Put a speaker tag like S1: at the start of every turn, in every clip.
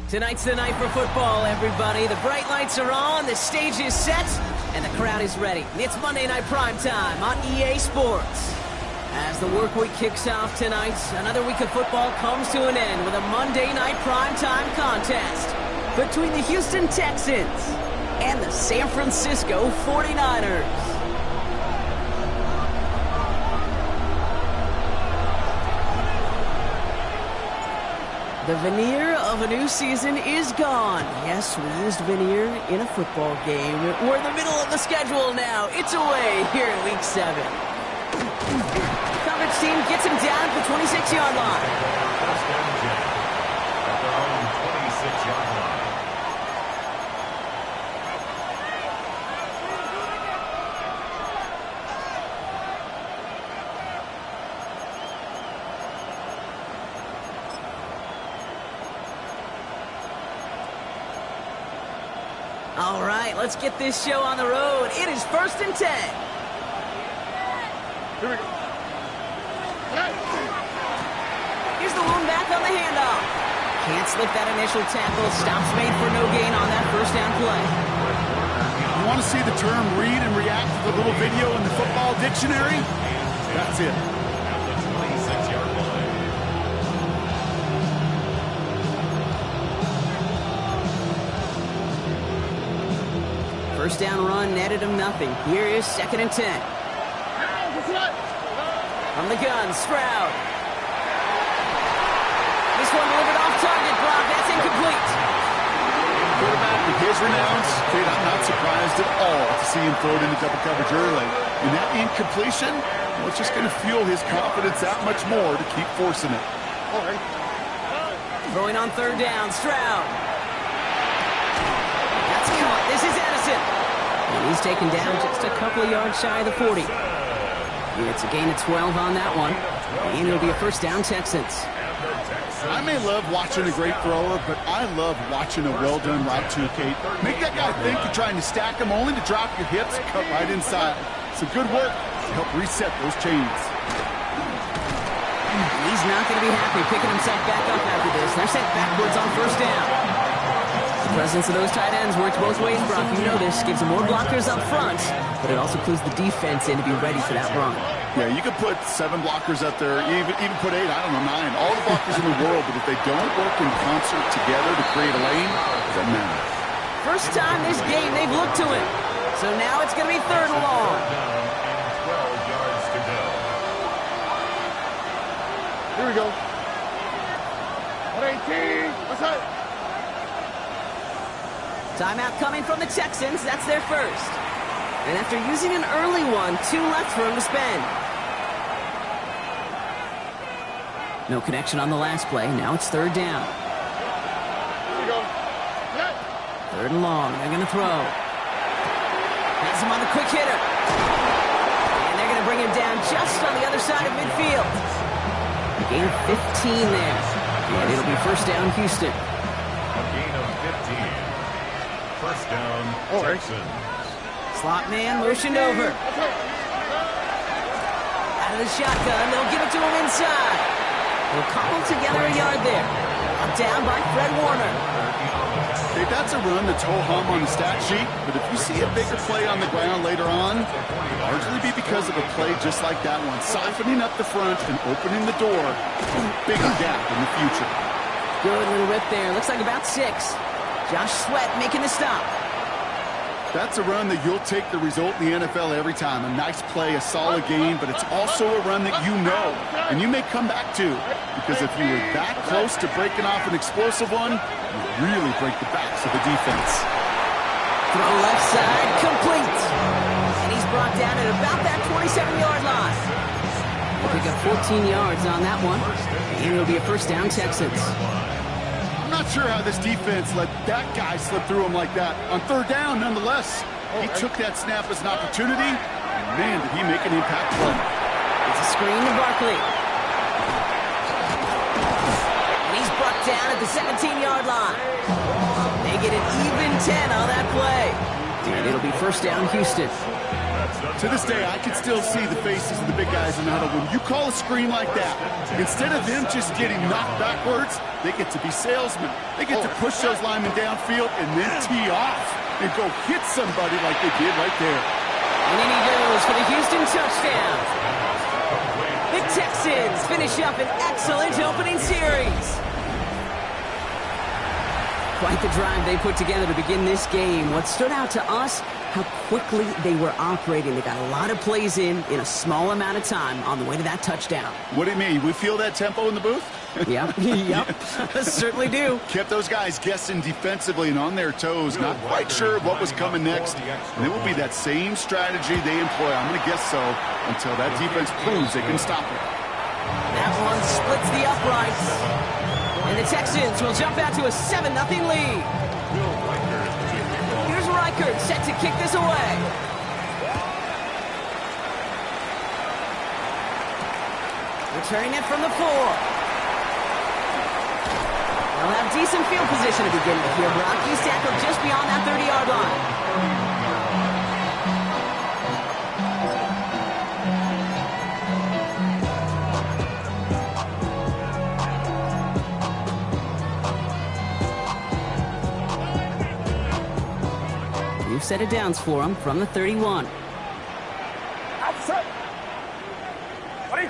S1: Tonight's the night for football, everybody. The bright lights are on, the stage is set, and the crowd is ready. It's Monday Night Primetime on EA Sports. As the work week kicks off tonight, another week of football comes to an end with a Monday Night Primetime contest between the Houston Texans and the San Francisco 49ers. The veneer of a new season is gone. Yes, we used veneer in a football game. We're in the middle of the schedule now. It's away here in Week 7. Coverage team gets him down at the 26-yard line.
S2: First down, Jack. At their own 26-yard line.
S1: All right, let's get this show on the road. It is 1st and 10.
S3: Here we go.
S1: Here's the lone back on the handoff. Can't slip that initial tackle. Stops made for no gain on that first down play.
S3: You want to see the term read and react to the little video in the football dictionary? That's it.
S2: At the 26-yard line.
S1: First down run netted him nothing. Here is 2nd and 10. From the gun, Stroud. This one delivered off target, Brock. That's incomplete.
S3: Quarterback with his renowns, kid, I'm not surprised at all to see him throw it into double coverage early. And that incompletion, well, it's just going to fuel his confidence that much more to keep forcing it. All right.
S1: Throwing on 3rd down, Stroud. That's caught. This is Edison. And he's taken down just a couple of yards shy of the 40. It's a gain of 12 on that one. And it'll be a first down, Texans.
S3: I may love watching a great thrower, but I love watching a well-done route too, Kate. Make that guy think you're trying to stack him only to drop your hips, cut right inside. Some good work to help reset those chains.
S1: He's not going to be happy picking himself back up after this. They're sent backwards on first down. The presence of those tight ends works both ways, Brock. You know this. Gives them more blockers up front, but it also clues the defense in to be ready for that run.
S3: Yeah, you could put 7 blockers up there, even put 8, I don't know, 9. All the blockers in the world, but if they don't work in concert together to create a lane, it doesn't matter.
S1: First time this game, they've looked to him. So now it's going to be 3rd and long.
S2: Down and 12 yards to go.
S3: Here we go. 118. What's that?
S1: Timeout coming from the Texans. That's their first. And after using an early one, 2 left for him to spend. No connection on the last play. Now it's 3rd down.
S3: Here we go.
S1: 3rd and long. They're going to throw. Has him on the quick hitter. And they're going to bring him down just on the other side of midfield. A gain of 15 there. And it'll be first down, Houston.
S2: A gain of 15. First down, Texans.
S1: Slot man motioned over. Out of the shotgun, they'll give it to him inside. They'll cobble together a yard there. Up down by Fred Warner.
S3: Okay, that's a run that's ho-hum on the stat sheet, but if you see a bigger play on the ground later on, it'll largely be because of a play just like that one, softening up the front and opening the door to a bigger gap in the future.
S1: Good little rip there. Looks like about 6. Josh Sweat making the stop.
S3: That's a run that you'll take the result in the NFL every time. A nice play, a solid gain, but it's also a run that you know, and you may come back to, because if you were that close to breaking off an explosive one, you really break the backs of the defense.
S1: Throw left side, complete. And he's brought down at about that 27-yard line. They'll pick up 14 yards on that one, and it'll be a first down, Texans.
S3: I'm not sure how this defense let that guy slip through him like that. On 3rd down, nonetheless, he took that snap as an opportunity, and man, did he make an impact play.
S1: It's a screen to Barkley. And he's brought down at the 17-yard line. They get an even 10 on that play. And it'll be first down, Houston.
S3: To this day, I can still see the faces of the big guys in the huddle. When you call a screen like that, instead of them just getting knocked backwards, they get to be salesmen. They get to push those linemen downfield and then tee off and go hit somebody like they did right there.
S1: And in he goes for the Houston touchdown. The Texans finish up an excellent opening series. Quite the drive they put together to begin this game. What stood out to us, how quickly they were operating. They got a lot of plays in a small amount of time on the way to that touchdown.
S3: What do you mean? We feel that tempo in the booth?
S1: Yep, certainly do.
S3: Kept those guys guessing defensively and on their toes, not quite sure of what was coming next. And it will be that same strategy they employ, I'm going to guess so, until that defense proves they can stop it.
S1: That one splits the uprights. And the Texans will jump out to a 7-0 lead. Here's Reichert set to kick this away. Returning it from the 4. They'll have decent field position to begin with here, Brock. He's tackled just beyond that 30-yard line. Set of downs for him from the 31. Oh, he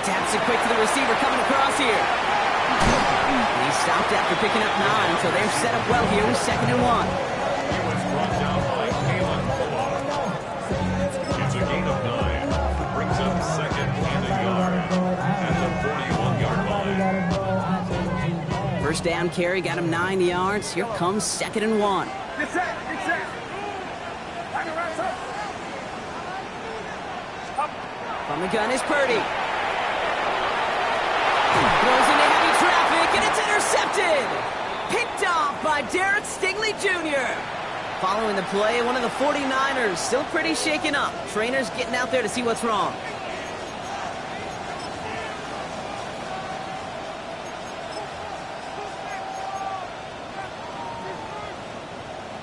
S1: taps it quick to the receiver coming across here. And he stopped after picking up 9, so they're set up well here with 2nd and 1.
S2: He was brought down by Kalen Bullock. It's a gain of 9. Brings up 2nd and a yard at the 41-yard line.
S1: First down carry got him 9 yards. Here comes 2nd and 1. From the gun is Purdy. Throws into heavy traffic, and it's intercepted. Picked off by Derek Stingley Jr. Following the play, one of the 49ers still pretty shaken up. Trainers getting out there to see what's wrong.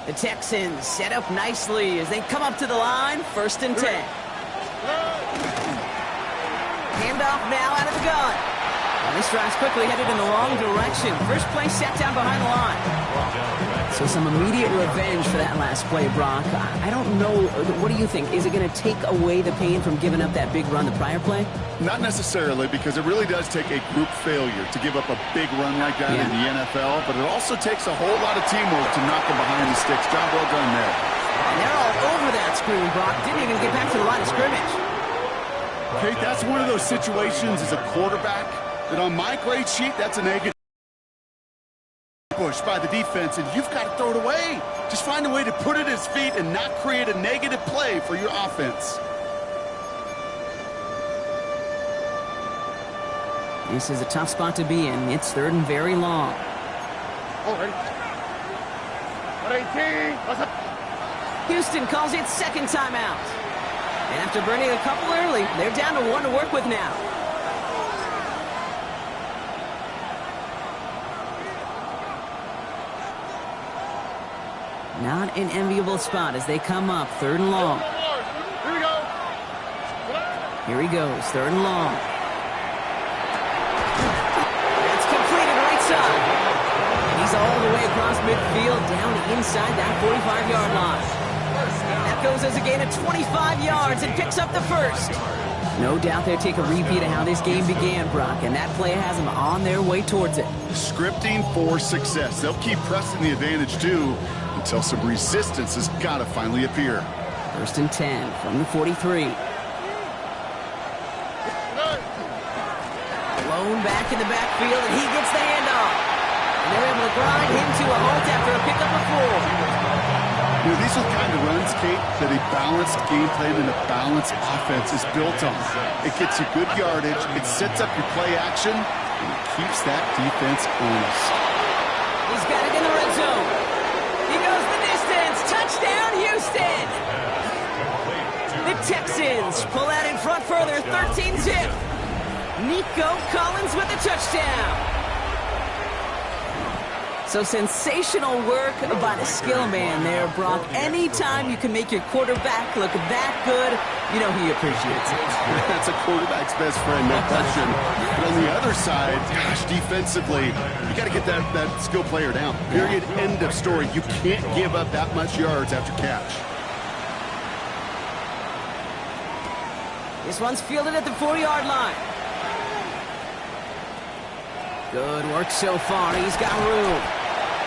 S1: The Texans set up nicely as they come up to the line. 1st and 10. Handoff now out of the gun. And this drive's quickly headed in the wrong direction. First play set down behind the line. So some immediate revenge for that last play, Brock. I don't know. What do you think? Is it going to take away the pain from giving up that big run the prior play?
S3: Not necessarily, because it really does take a group failure to give up a big run like that in the NFL, but it also takes a whole lot of teamwork to knock them behind the sticks. Job well done there.
S1: And they're all over that screen, Brock. Didn't even get back to the line of scrimmage.
S3: Kate, that's one of those situations as a quarterback that on my grade sheet, that's a negative push by the defense, and you've got to throw it away. Just find a way to put it at his feet and not create a negative play for your offense.
S1: This is a tough spot to be in. It's 3rd and very long. Houston calls it 2nd timeout. And after burning a couple early, they're down to 1 to work with now. Not an enviable spot as they come up. 3rd and long. Here he goes. 3rd and long. That's completed right side. And he's all the way across midfield down inside that 45-yard line. That goes as a gain of 25 yards and picks up the 1st. No doubt they'll take a repeat of how this game began, Brock, and that play has them on their way towards it.
S3: Scripting for success. They'll keep pressing the advantage, too, until some resistance has got to finally appear.
S1: 1st and 10 from the 43. Blown back in the backfield, and he gets the handoff. And they're able to grind him to a halt after a pickup of 4.
S3: You know, these are the kind of runs, Kate, that a balanced game plan and a balanced offense is built on. It gets you good yardage, it sets up your play action, and it keeps that defense honest.
S1: He's got it in the red zone. He goes the distance. Touchdown, Houston! The Texans pull out in front further, 13-zip. Nico Collins with the touchdown. So sensational work by the skill man there, Brock. Anytime you can make your quarterback look that good, you know he appreciates it.
S3: That's a quarterback's best friend, no question. But on the other side, gosh, defensively, you got to get that skill player down. Period, end of story. You can't give up that much yards after catch.
S1: This one's fielded at the 4-yard line. Good work so far. He's got room.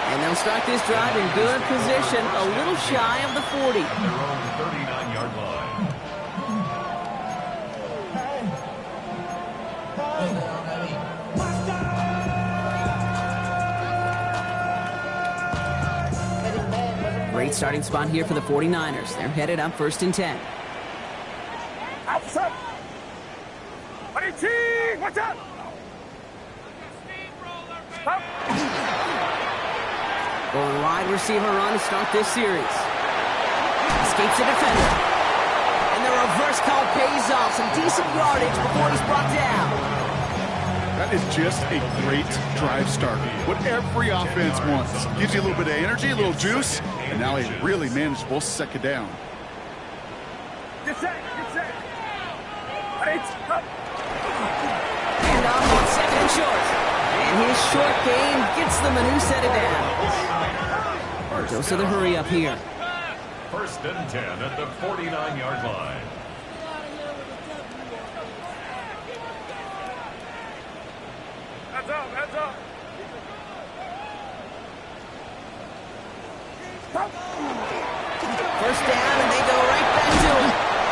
S1: And they'll start this drive in good position, a little shy of the 40.
S2: Their own 39-yard line.
S1: Great starting spot here for the 49ers. They're headed up 1st and 10.
S4: Outside. Watch out!
S1: Going wide receiver run to start this series. Escapes the defender. And the reverse call pays off. Some decent yardage before he's brought down.
S3: That is just a great drive start. What every offense wants. Gives you a little bit of energy, a little juice, and now a really manageable second down.
S4: Get set, get set. Up.
S1: And off on 2nd and short. And his short gain gets them a new set of downs. Goes to the hurry up here.
S2: 1st and 10 at the 49-yard line.
S4: Heads up, heads up.
S1: First down, and they go right back to him.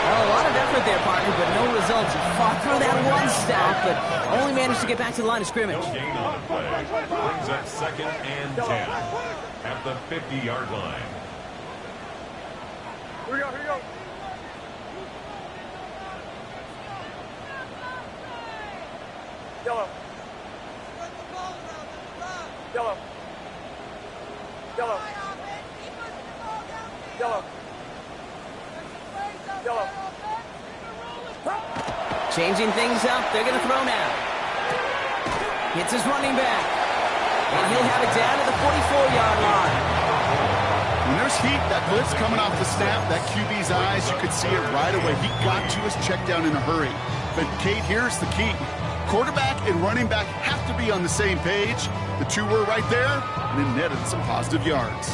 S1: Well, a lot of effort there, partner, but no results. He fought through that one stop, but only managed to get back to the line of scrimmage.
S2: No gain on the play. Brings up 2nd and 10 at the 50-yard line.
S4: Here we go, here we go. Yellow. Yellow. Yellow. Yellow. Yellow.
S1: Changing things up. They're going to throw now. Hits his running back. And he'll have it down to the 44-yard line.
S3: When there's heat, that blitz coming off the snap, that QB's eyes, you could see it right away. He got to his check down in a hurry. But, Kate, here's the key. Quarterback and running back have to be on the same page. The two were right there, and it netted some positive yards.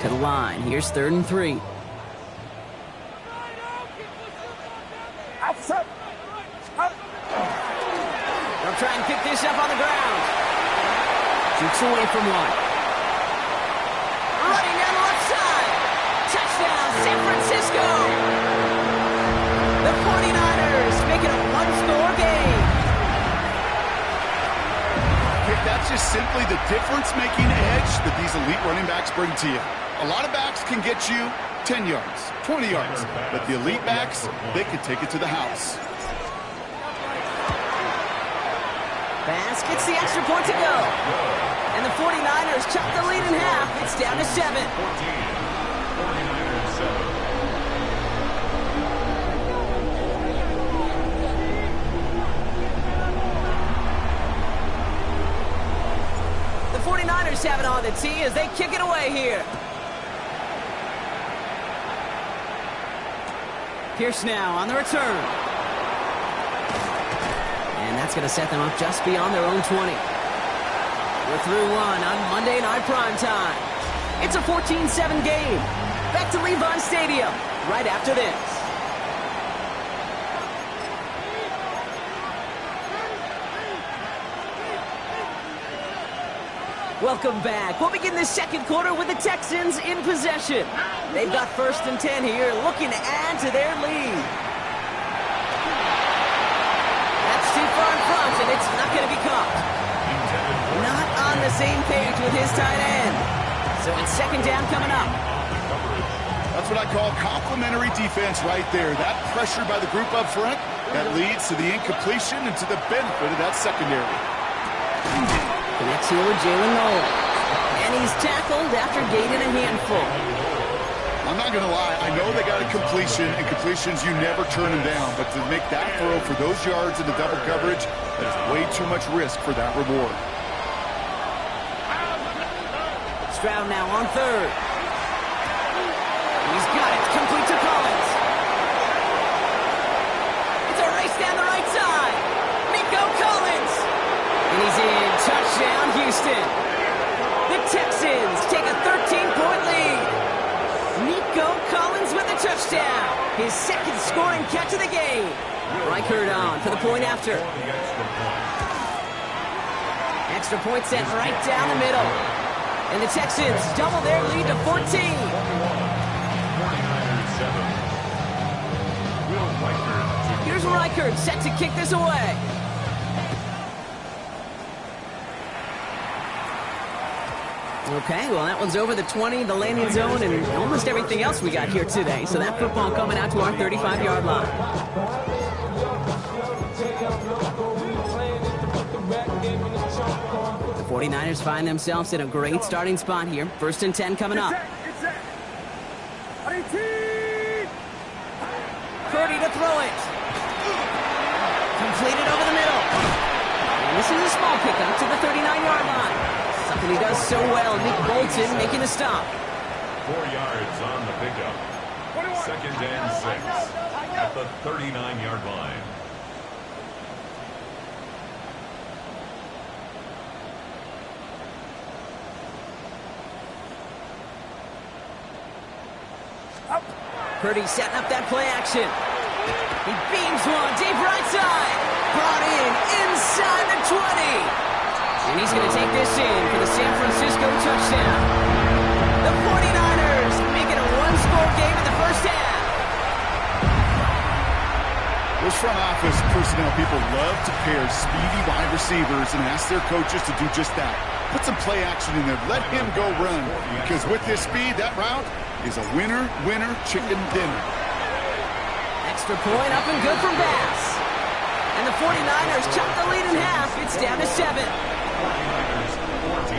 S1: To the line. Here's 3rd and 3.
S4: Outside. Up.
S1: They'll try and pick this up on the ground. Shoots away from one. Running down the left side. Touchdown, San Francisco. The 49ers make it a one-score game.
S3: That's just simply the difference-making edge that these elite running backs bring to you. A lot of backs can get you 10 yards, 20 yards, but the elite backs, they can take it to the house.
S1: Bass gets the extra point to go. And the 49ers chop the lead in half. It's down to 7.
S2: 49ers 7.
S1: The 49ers have it on the tee as they kick it away here. Pierce now on the return. And that's going to set them up just beyond their own 20. We're through one on Monday Night Primetime. It's a 14-7 game. Back to Levi Stadium right after this. Welcome back. We'll begin this second quarter with the Texans in possession. They've got 1st and 10 here, looking to add to their lead. That's too far in front, and it's not going to be caught. Not on the same page with his tight end. So it's 2nd down coming up.
S3: That's what I call complementary defense right there. That pressure by the group up front, that leads to the incompletion and to the benefit of that secondary.
S1: Connects here with Jalen Nolan. And he's tackled after gaining a handful.
S3: I'm not going to lie. I know they got a completion, and completions, you never turn them down. But to make that throw for those yards in the double coverage, There's way too much risk for that reward.
S1: Stroud now on third. He's got it. Complete to Collins. It's a race down the right side. Nico Collins. And he's in. Touchdown, Houston. The Texans take a 13-point lead. Nico Collins with a touchdown. His second scoring catch of the game. Reichard on for the point after. Extra point set right down the middle. And the Texans double their lead to 14.
S2: 49ers 7. Will Reichard.
S1: Here's Reichard set to kick this away. Okay, well, that one's over the 20, the landing zone, and almost everything else we got here today. So that football coming out to our 35-yard line. The 49ers find themselves in a great starting spot here. 1st and 10 coming up. Purdy to throw it. Completed over the middle. And this is a small pickup to the 39-yard line. Something he does so well. Nick Bolton making the stop.
S2: 4 yards on the pickup. 2nd and 6 at the 39-yard line.
S1: Purdy setting up that play action. He beams one deep right side. Brought in inside the 20. And he's going to take this in for the San Francisco touchdown. The 49ers make it a one-score game in the first half.
S3: Those front office personnel people love to pair speedy wide receivers and ask their coaches to do just that. Put some play action in there. Let him go run. Because with his speed, that route is a winner, chicken dinner.
S1: Extra point up and good from Bass. And the 49ers chop the lead in half. It's down to 7.
S2: 49ers 14.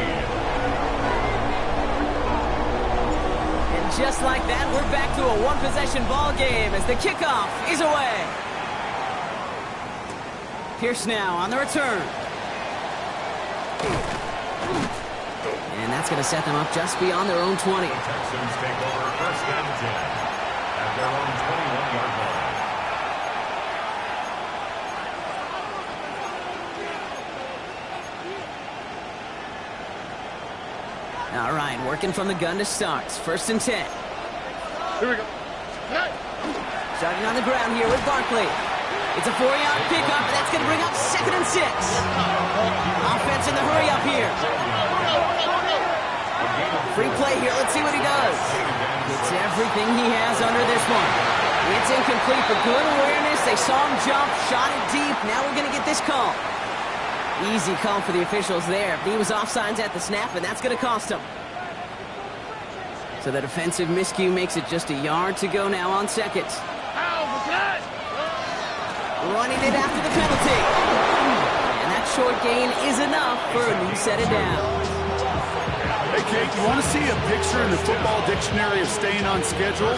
S1: And just like that, we're back to a one-possession ball game as the kickoff is away. Pierce now on the return. And that's going to set them up just beyond their own 20.
S2: Texans take over 1st and 10 at their own 21-yard line.
S1: All right, working from the gun to start. 1st and 10.
S4: Here we go.
S1: Starting on the ground here with Barkley. It's a 4-yard pickup, and that's going to bring up 2nd and 6. Offense in the hurry up here. Free play here. Let's see what he does. It's everything he has under this one. It's incomplete, but good awareness. They saw him jump, shot it deep. Now we're going to get this call. Easy call for the officials there. He was offsides at the snap, and that's going to cost him. So the defensive miscue makes it just a yard to go now on 2nd. Running it after the penalty. And that short gain is enough for a new set of downs.
S3: Hey, Kate, you want to see a picture in the football dictionary of staying on schedule?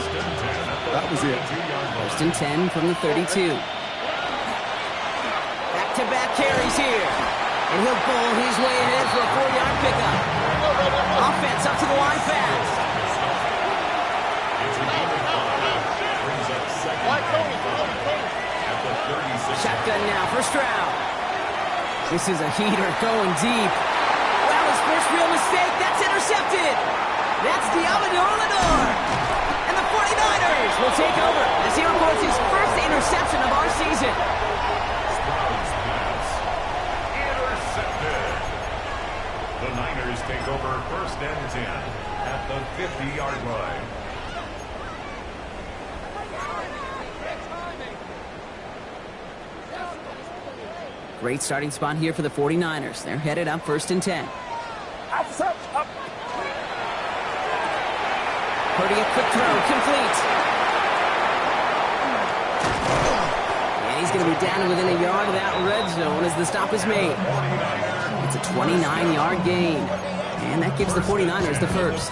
S3: That was it.
S1: 1st and 10 from the 32. Back-to-back carries here. And he'll bowl his way ahead for a 4-yard pickup. Offense up to the line fast.
S2: It's a game of 5. Brings up 2nd and 5 at the 36.
S1: Shotgun now for Stroud. This is a heater going deep. Wow, his first real mistake. That's intercepted. That's Diablo Lenore. And the 49ers will take over as he records his first interception of our season.
S2: Stroud's pass. Intercepted. The Niners take over 1st and 10 at the 50-yard line.
S1: Great starting spot here for the 49ers. They're headed up 1st and 10.
S4: Up.
S1: Purdy, a quick throw, complete. And he's going to be down within a yard of that red zone as the stop is made. It's a 29-yard gain. And that gives the 49ers the first.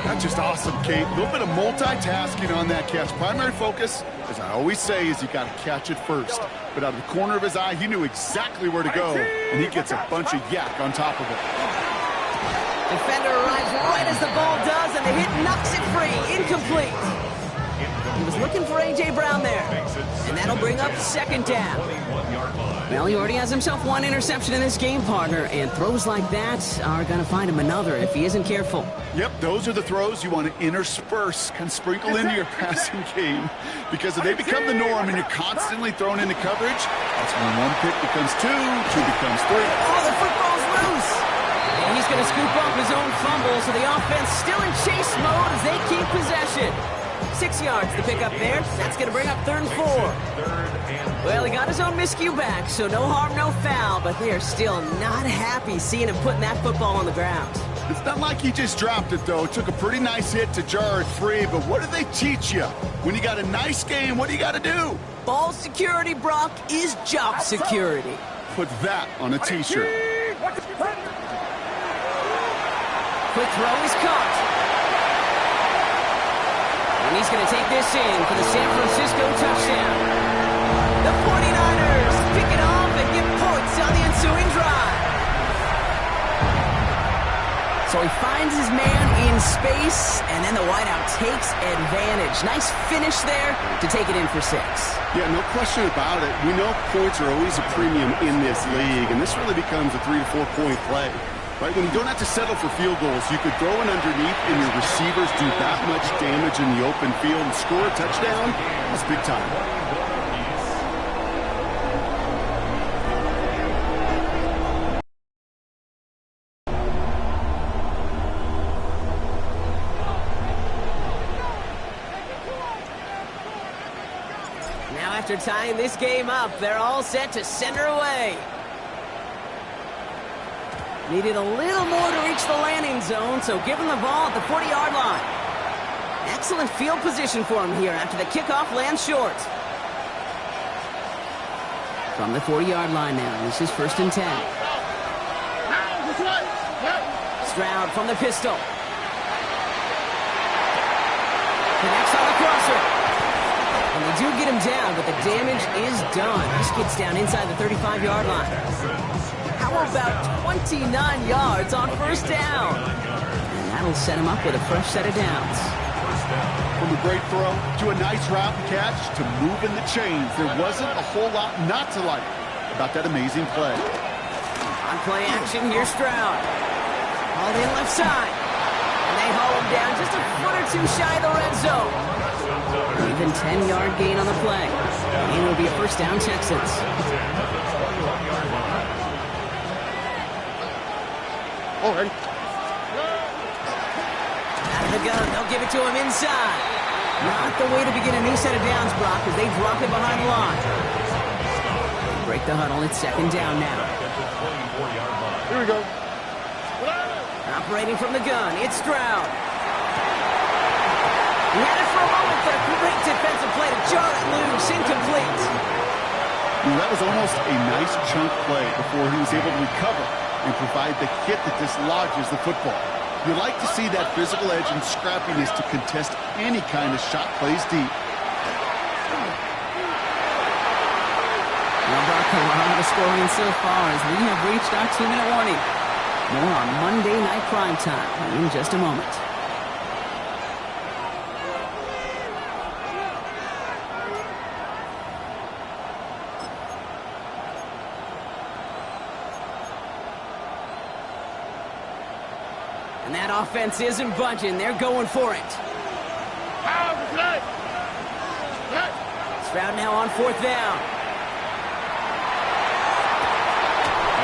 S3: That's just awesome, Kate. A little bit of multitasking on that catch. Primary focus, as I always say, is you got to catch it first. But out of the corner of his eye, he knew exactly where to go, and he gets a bunch of yak on top of it.
S1: Defender arrives right as the ball does, and the hit knocks it free. Incomplete. He was looking for A.J. Brown there, and that'll bring up second down. Well, he already has himself one interception in this game, partner, and throws like that are going to find him another if he isn't careful.
S3: Yep, those are the throws you want to intersperse, kind of sprinkle into your passing game, because if they become the norm and you're constantly thrown into coverage, that's when one pick becomes two becomes three.
S1: Oh, the football's loose! And he's going to scoop up his own fumble, so the offense still in chase mode as they keep possession. 6 yards to pick up there. That's going to bring up 3rd and 4. Well, he got his own miscue back, so no harm, no foul, but they are still not happy seeing him putting that football on the ground.
S3: It's not like he just dropped it, though. Took a pretty nice hit to jar it free, but what do they teach you? When you got a nice game, what do you got to do?
S1: Ball security, Brock, is job security.
S3: Put that on a T-shirt.
S1: Quick throw is caught. And he's going to take this in for the San Francisco touchdown. The 49ers pick it off and get points on the ensuing drive. So he finds his man in space, and then the wideout takes advantage. Nice finish there to take it in for 6.
S3: Yeah, no question about it. We know points are always a premium in this league, and this really becomes a 3 to 4 point play. Right, when you don't have to settle for field goals, you could throw it underneath and your receivers do that much damage in the open field and score a touchdown. That's big time.
S1: Now after tying this game up, they're all set to center away. Needed a little more to reach the landing zone, so give him the ball at the 40-yard line. Excellent field position for him here after the kickoff lands short. From the 40-yard line now, this is 1st and 10. Stroud from the pistol. Connects on the crosser. And they do get him down, but the damage is done. This gets down inside the 35-yard line. How about 29 yards on 1st down? And that'll set him up with a fresh set of downs.
S3: From a great throw to a nice route and catch to moving the chains, there wasn't a whole lot not to like about that amazing play.
S1: On play action, here's Stroud. Hauled in left side. And they haul him down just a foot or two shy of the red zone. Even 10-yard gain on the play. And it'll be a 1st down Texans.
S4: Already.
S1: Out of the gun, they'll give it to him inside. Not the way to begin a new set of downs, Brock, as they drop it behind the line. Break the huddle, it's 2nd down now.
S4: Here we go.
S1: Operating from the gun, it's Stroud. He had it for a moment, but a great defensive play to jar it loose, incomplete.
S3: That was almost a nice chunk play before he was able to recover and provide the hit that dislodges the football. You like to see that physical edge and scrappiness to contest any kind of shot plays deep.
S1: Well, Brock, a lot of scoring so far as we have reached our 2-minute warning. More on Monday Night Primetime in just a moment. And that offense isn't budging. They're going for it. Stroud now on 4th down.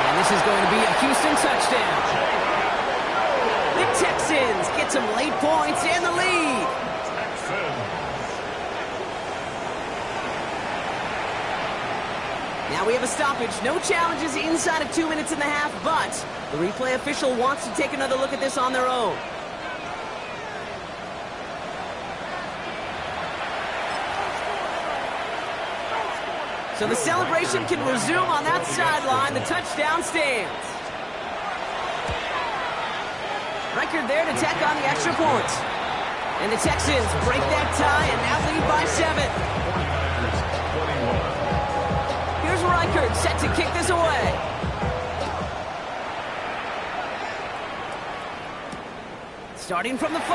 S1: And this is going to be a Houston touchdown. The Texans get some late points and the lead. Now we have a stoppage. No challenges inside of 2 minutes and a half, but the replay official wants to take another look at this on their own. So the celebration can resume on that sideline. The touchdown stands. Right record there to tack on the extra points. And the Texans break that tie and now lead by 7.
S2: 49ers 21.
S1: Here's Reichert set to kick this away. Starting from the 5.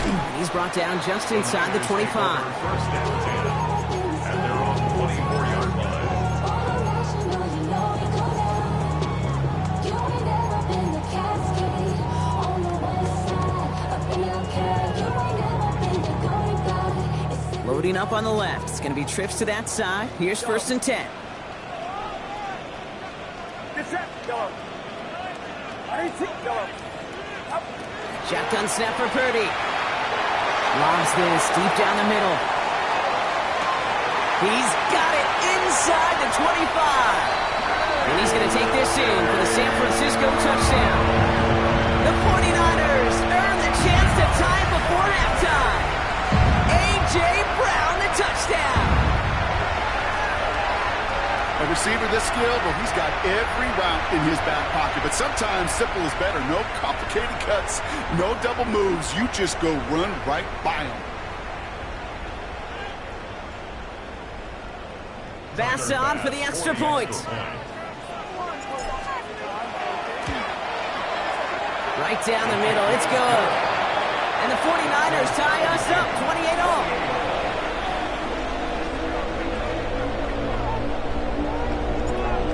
S1: And he's brought down just inside the 25.
S2: First and 10 at their own 24-yard line.
S1: Loading up on the left. It's going to be trips to that side. Here's first and 10. Shotgun snap for Purdy. Lobs this deep down the middle. He's got it inside the 25. And he's going to take this in for the San Francisco touchdown. The 49ers earn the chance to tie it before halftime. A.J. Brown, the touchdown.
S3: A receiver this skilled, well, he's got every route in his back pocket. But sometimes simple is better. No complicated cuts, no double moves. You just go run right by him.
S1: Bass on for the extra point. Right down the middle. It's good. And the 49ers tie us up 28-all.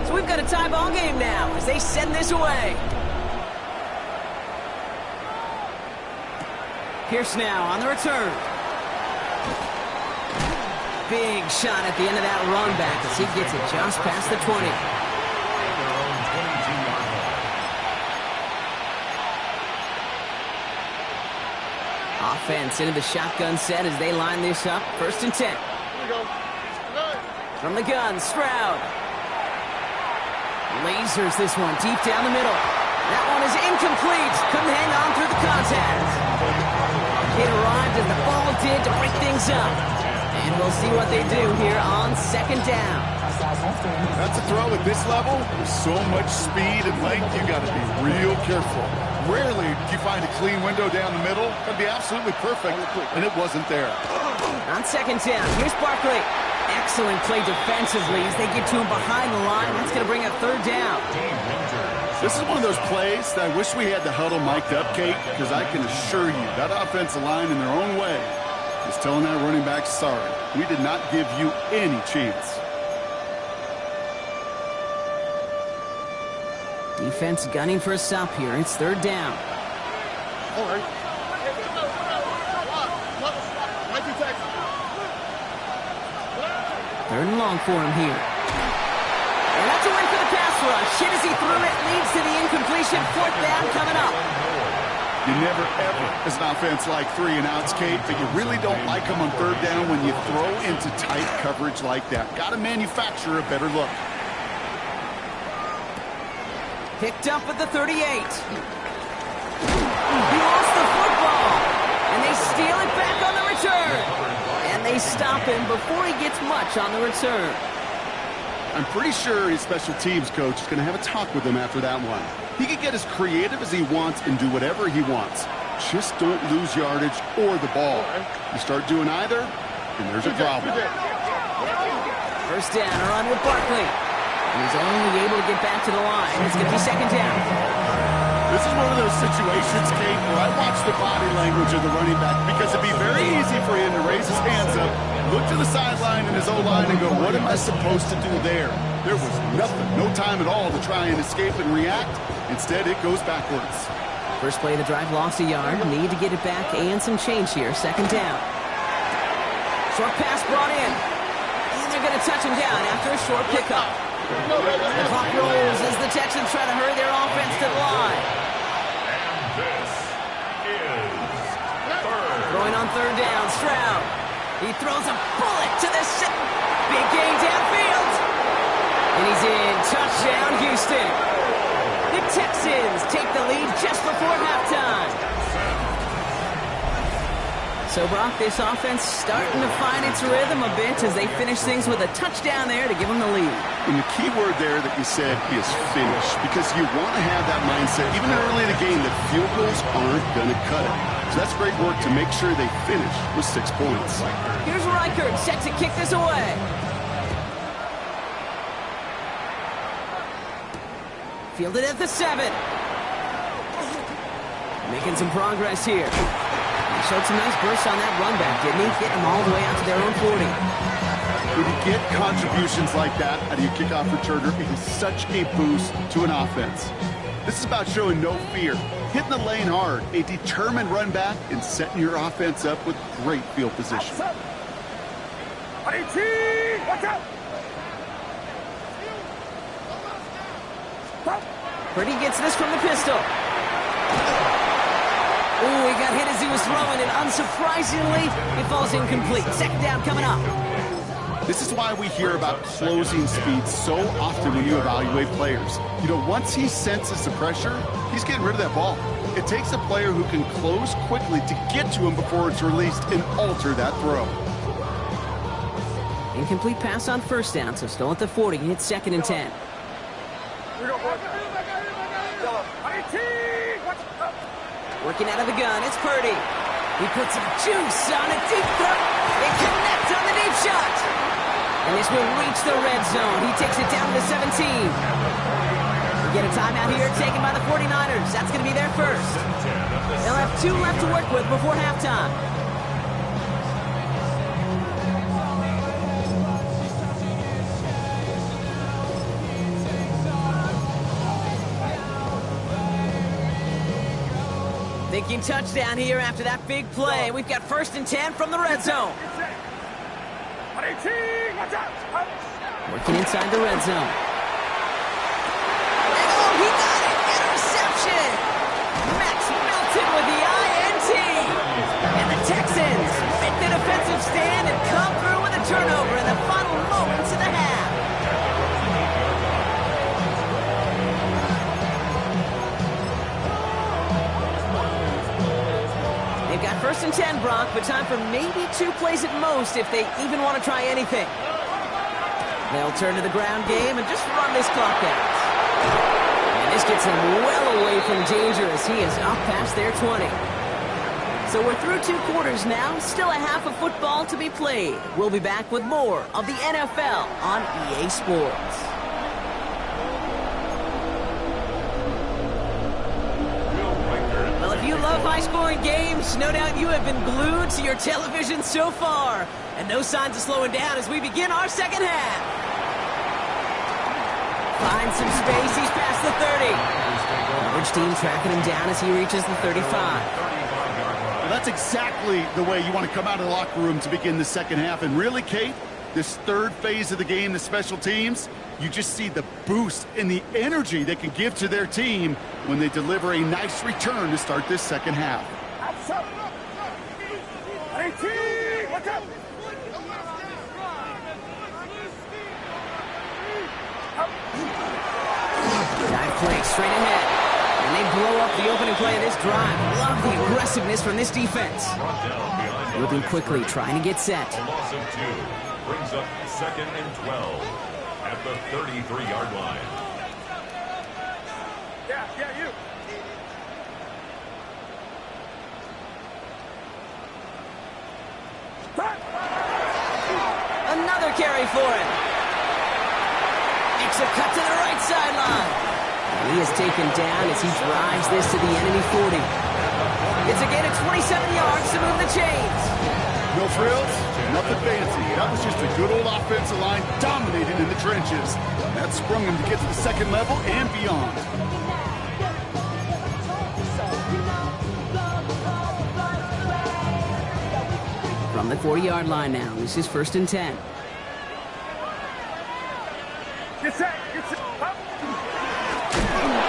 S1: So we've got a tie ball game now as they send this away. Pierce now on the return. Big shot at the end of that run back as he gets it just past the 20.
S2: Their own 22-yard line.
S1: Offense into the shotgun set as they line this up. First and 10. From the gun, Stroud. Lasers this one deep down the middle. That one is incomplete. Couldn't hang on through the contact. It arrived as the ball did to break things up. And we'll see what they do here on second down.
S3: That's a throw at this level. With so much speed and length, you got to be real careful. Rarely do you find a clean window down the middle. That'd be absolutely perfect, and it wasn't there.
S1: On second down, here's Barkley. Excellent play defensively as they get to him behind the line. That's going to bring a third down.
S3: This is one of those plays that I wish we had the huddle mic'd up, Kate, because I can assure you that offensive line in their own way is telling that running back, sorry, we did not give you any chance.
S1: Defense gunning for a stop here. It's third down.
S4: All right.
S1: Third and long for him here. And that's a win for the pass rush. Shit as he threw it leads to the incompletion. Fourth down coming up.
S3: You never, ever, as an offense, like 3 and outs, Kate, but you really don't like them on third down when you throw into tight coverage like that. Got to manufacture a better look.
S1: Picked up at the 38. He lost the football. And they steal it back on the return. And they stop him before he gets much on the return.
S3: I'm pretty sure his special teams coach is going to have a talk with him after that one. He can get as creative as he wants and do whatever he wants. Just don't lose yardage or the ball. You start doing either, and there's a problem.
S1: First down, a run with Barkley. And he's only able to get back to the line. It's going to be second down.
S3: This is one of those situations, Kate, where I watch the body language of the running back because it'd be very easy for him to raise his hands up, look to the sideline and his O-line and go, what am I supposed to do there? There was nothing, no time at all to try and escape and react. Instead, it goes backwards.
S1: First play of the drive lost a yard. Need to get it back and some change here. Second down. Short pass brought in. And they're going to touch him down after a short pickup. The clock rolls as the Texans try to hurry their offense to the line.
S2: And this is third.
S1: Throwing on third down, Stroud. He throws a bullet to the big gain downfield. And he's in. Touchdown, Houston. The Texans take the lead just before halftime. So, Brock, this offense starting to find its rhythm a bit as they finish things with a touchdown there to give them the lead.
S3: And the key word there that you said is finish, because you want to have that mindset, even early in the game, that field goals aren't going to cut it. So that's great work to make sure they finish with 6 points.
S1: Here's Reichert set to kick this away. Fielded at the 7. Making some progress here. He showed some nice bursts on that run back, didn't he? Getting them all the way out to their own 40.
S3: When you get contributions like that out of your kickoff returner, it is such a boost to an offense. This is about showing no fear, hitting the lane hard, a determined run back, and setting your offense up with great field position.
S1: Purdy gets this from the pistol. Ooh, he got hit as he was throwing, and unsurprisingly, it falls incomplete. Second down coming up.
S3: This is why we hear about closing speed so often when you evaluate players. You know, once he senses the pressure, he's getting rid of that ball. It takes a player who can close quickly to get to him before it's released and alter that throw.
S1: Incomplete pass on first down, so still at the 40. It's 2nd and 10. Working out of the gun, it's Purdy. He puts some juice on a deep throw. It connects on the deep shot. And this will reach the red zone. He takes it down to the 17. We get a timeout here taken by the 49ers. That's going to be their first. They'll have 2 left to work with before halftime. Thinking touchdown here after that big play. We've got 1st and 10 from the red zone. Working inside the red zone. Oh, he got it! Interception! Max Melton with the INT! And the Texans make the defensive stand and come through with a turnover in the final moments of the half. They've got 1st and 10, Brock, but time for maybe 2 plays at most if they even want to try anything. They'll turn to the ground game and just run this clock out. And this gets him well away from danger as he is up past their 20. So we're through 2 quarters now, still a half of football to be played. We'll be back with more of the NFL on EA Sports. Well, if you love high-scoring games, no doubt you have been glued to your television so far. And no signs of slowing down as we begin our second half. Finds some space, he's past the 30. Coverage team tracking him down as he reaches the 35.
S3: Well, that's exactly the way you want to come out of the locker room to begin the second half. And really, Kate, this 3rd phase of the game, the special teams, you just see the boost and the energy they can give to their team when they deliver a nice return to start this second half.
S1: Dive play straight ahead. And they blow up the opening play of this drive. Love the aggressiveness from this defense. Moving quickly, trying to get set.
S2: A loss of 2 brings up 2nd and 12 at the 33-yard line.
S4: Yeah, you.
S1: Another carry for him. Makes a cut to the right sideline. And he is taken down as he drives this to the enemy 40. It's a gain of 27 yards to move the chains.
S3: No frills, nothing fancy. That was just a good old offensive line dominated in the trenches. That sprung him to get to the second level and beyond.
S1: From the 40-yard line now, this is 1st and 10.
S4: Get set.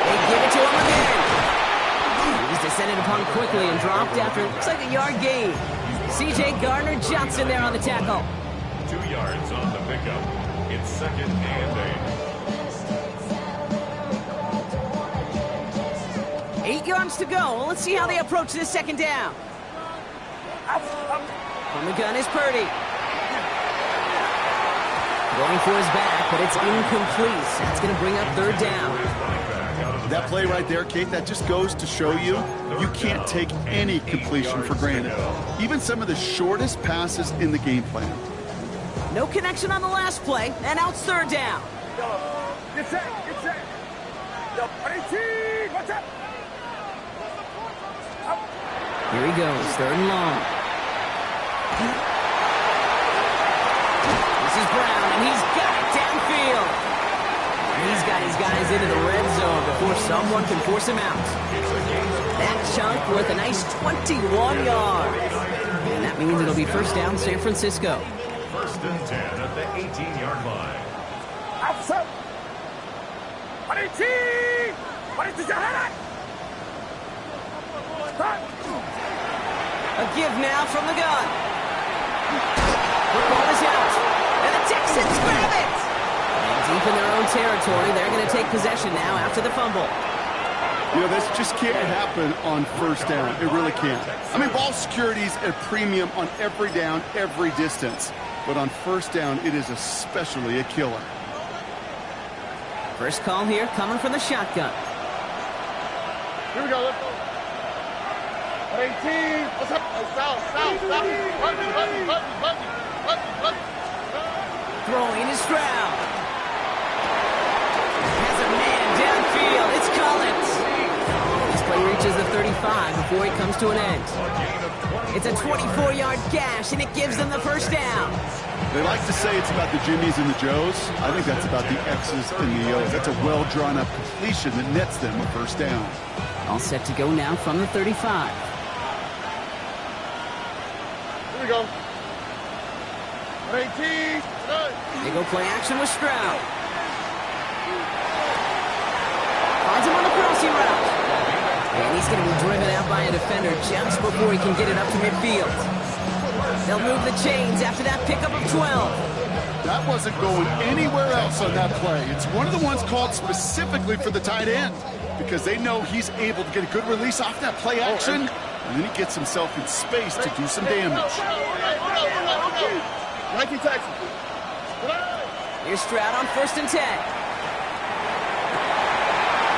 S1: They give it to him again. He's descended upon quickly and dropped after it looks like a yard gain. C.J. Gardner-Johnson there on the tackle.
S2: 2 yards on the pickup. It's 2nd and 8.
S1: 8 yards to go. Let's see how they approach this second down. From the gun is Purdy. Going for his back, but it's incomplete. That's going to bring up third down.
S3: That play right there, Kate, that just goes to show you can't take any completion for granted. Even some of the shortest passes in the game plan.
S1: No connection on the last play, and out third down.
S4: Get set. Yo, what's up?
S1: Here he goes, third and long. This is Brown, and he's got it downfield. He's got his guys into the red zone before someone can force him out. That chunk worth a nice 21 yards. And that means it'll be first down San Francisco.
S2: First and 10 at the 18-yard line.
S4: Outside.
S1: A give now from the gun. The ball is out. And the Texans grab it. And deep in their own territory, they're going to take possession now after the fumble.
S3: You know, this just can't happen on first down. It really can't. I mean, ball security's at a premium on every down, every distance. But on first down, it is especially a killer.
S1: First call here coming from the shotgun.
S4: Here we go, let's go. 18. What's up? South.
S1: Throwing is Stroud. Has a man downfield. It's Collins. This play reaches the 35 before he comes to an end. It's a 24-yard gash, and it gives them the first down.
S3: They like to say it's about the Jimmies and the Joes. I think that's about the X's and the O's. That's a well-drawn-up completion that nets them a first down.
S1: All set to go now from the 35.
S4: Here we go. 18.
S1: They go play action with Stroud. Finds him on the crossing route. And he's going to be driven out by a defender just before he can get it up to midfield. They'll move the chains after that pickup of 12.
S3: That wasn't going anywhere else on that play. It's one of the ones called specifically for the tight end because they know he's able to get a good release off that play action, and then he gets himself in space to do some damage.
S4: Nike Texas.
S1: Here's Stroud on 1st and 10.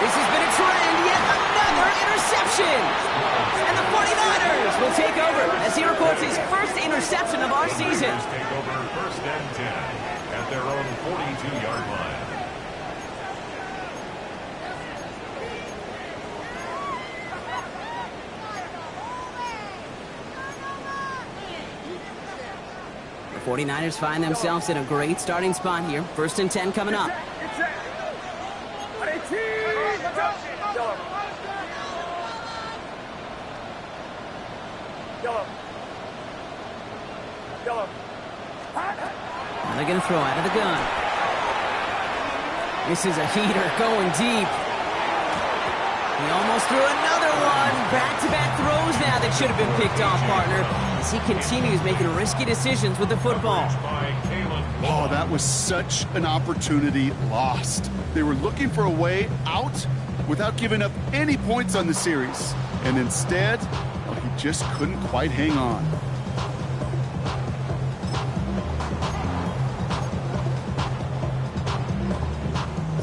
S1: This has been a trend, yet another interception. And the 49ers will take over as he records his first interception of our season.
S2: Take over first and 10 at their own 42-yard line.
S1: The 49ers find themselves in a great starting spot here. 1st and 10 coming up.
S4: Yellow.
S1: Now they're going to throw out of the gun. This is a heater going deep. He almost threw another one. Back-to-back throws now that should have been picked off, partner, as he continues making risky decisions with the football.
S3: Oh, that was such an opportunity lost. They were looking for a way out without giving up any points on the series. And instead, well, he just couldn't quite hang on.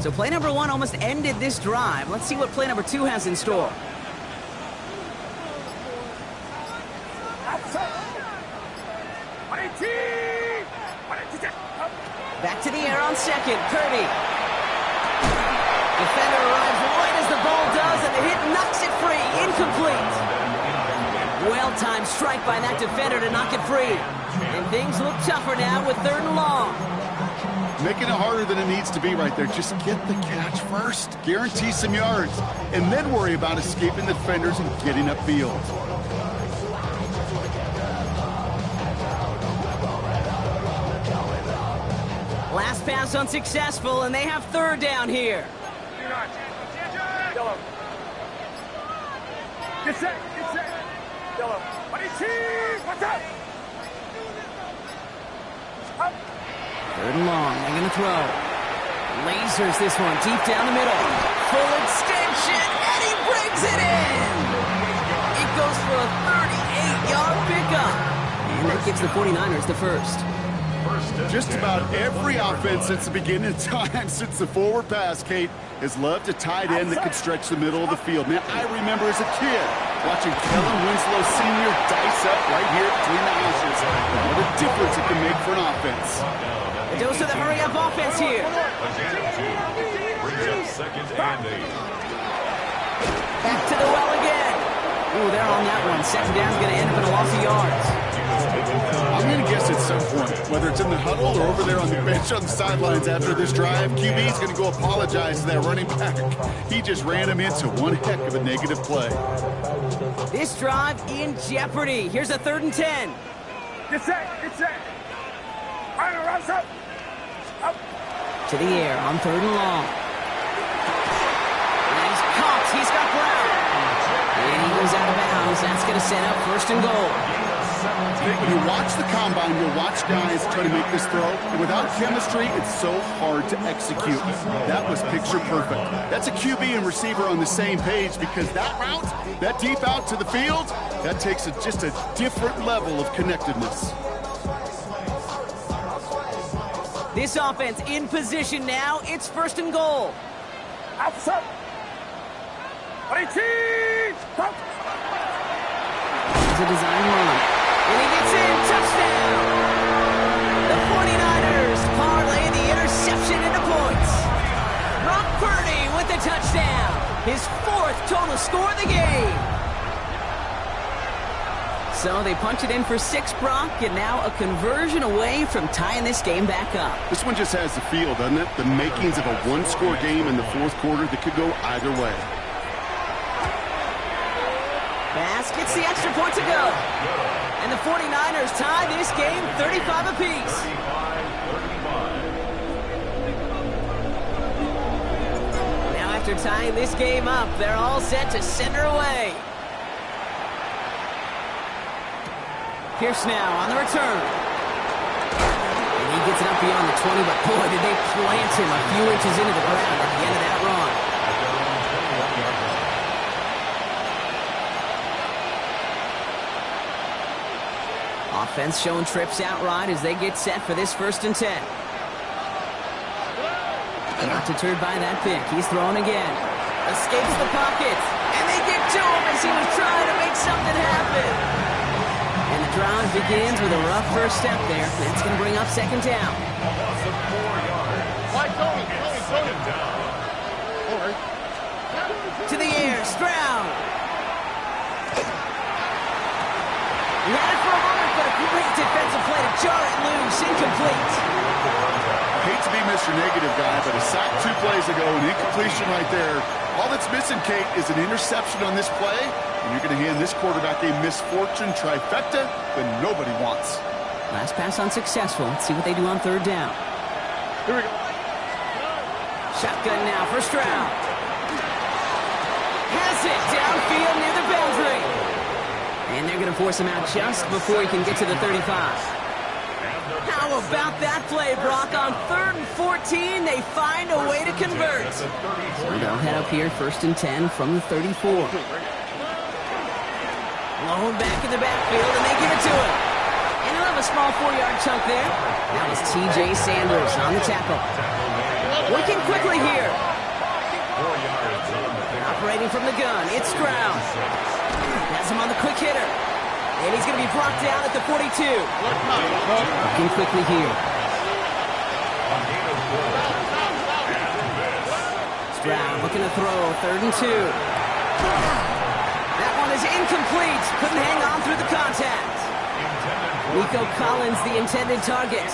S1: So play number 1 almost ended this drive. Let's see what play number 2 has in store. Back to the air on 2nd. Purdy. Defender arrives right as the ball does, and the hit knocks it free. Incomplete. Well-timed strike by that defender to knock it free. And things look tougher now with 3rd and long.
S3: Making it harder than it needs to be right there. Just get the catch first. Guarantee some yards. And then worry about escaping the defenders and getting upfield.
S1: Last pass unsuccessful, and they have 3rd down here.
S4: Yellow. Get set. Yellow. What's up?
S1: 3rd and long. They're going to throw. Lasers this one deep down the middle. Full extension, and he brings it in. It goes for a 38-yard pickup. what gives the 49ers the first.
S3: Just about every offense since the beginning of time, since the forward pass, Kate, has loved a tight end that could stretch the middle of the field. Man, I remember as a kid watching Kellen Winslow Sr. dice up right here between the hashes. What a difference it can make for an offense.
S1: A dose of the hurry-up offense here.
S2: Brings up second and 8.
S1: Back to the well again. Ooh, they're on that one. Second down's going to end up in a loss of yards.
S3: I'm going to guess at some point, whether it's in the huddle or over there on the bench on the sidelines after this drive, QB's going to go apologize to that running back. He just ran him into one heck of a negative play.
S1: This drive in jeopardy. Here's a 3rd and 10.
S4: Get set. Runs up.
S1: To the air on 3rd and long. And he's caught. He's got Brown. And he goes out of bounds. That's going to set up 1st and goal.
S3: When you watch the combine, you'll watch guys try to make this throw, and without chemistry, it's so hard to execute. That was picture perfect. That's a QB and receiver on the same page, because that route, that deep out to the field, that takes just a different level of connectedness.
S1: This offense in position now. It's 1st and goal.
S4: Outside. 18.
S1: It's a design run. And he gets in. Touchdown. The 49ers parlay the interception into points. Brock Purdy with the touchdown. His 4th total score of the game. So they punch it in for 6, Brock, and now a conversion away from tying this game back up.
S3: This one just has the feel, doesn't it? The makings of a one-score game in the 4th quarter that could go either way.
S1: Bass gets the extra point to go. And the 49ers tie this game 35 apiece. 35-35. Now after tying this game up, they're all set to send her away. Pierce now on the return. And he gets it up beyond the 20, but boy, did they plant him a few inches into the ground at the end of that run. Offense showing trips outright as they get set for this 1st and 10. Not deterred by that pick. He's throwing again. Escapes the pocket. And they get to him as he was trying to make something happen. And the drive begins with a rough first step there. That's going to bring up 2nd down.
S2: Loss of 4 yards. Second down.
S1: To the air. Stroud. He had it for a moment, but a great defensive play to jar it loose. Incomplete.
S3: I hate to be Mr. Negative guy, but a sack 2 plays ago, an incompletion right there. All that's missing, Kate, is an interception on this play, and you're going to hand this quarterback a misfortune trifecta that nobody wants.
S1: Last pass unsuccessful. Let's see what they do on 3rd down.
S4: Here we go.
S1: Shotgun now for Stroud. Has it downfield near the boundary. And they're going to force him out just before he can get to the 35. How about that play, Brock? On 3rd and 14, they find a way to convert. So they'll head up here, 1st and 10 from the 34. Blown back in the backfield, and they give it to him. And he'll have a small 4-yard chunk there. That was T.J. Sanders on the tackle. Working quickly here. Operating from the gun, it's Stroud. Has him on the quick hitter. And he's going to be brought down at the 42. Looking quickly here. Stroud looking to throw, 3rd and 2. That one is incomplete. Couldn't hang on through the contact. Nico Collins, the intended target.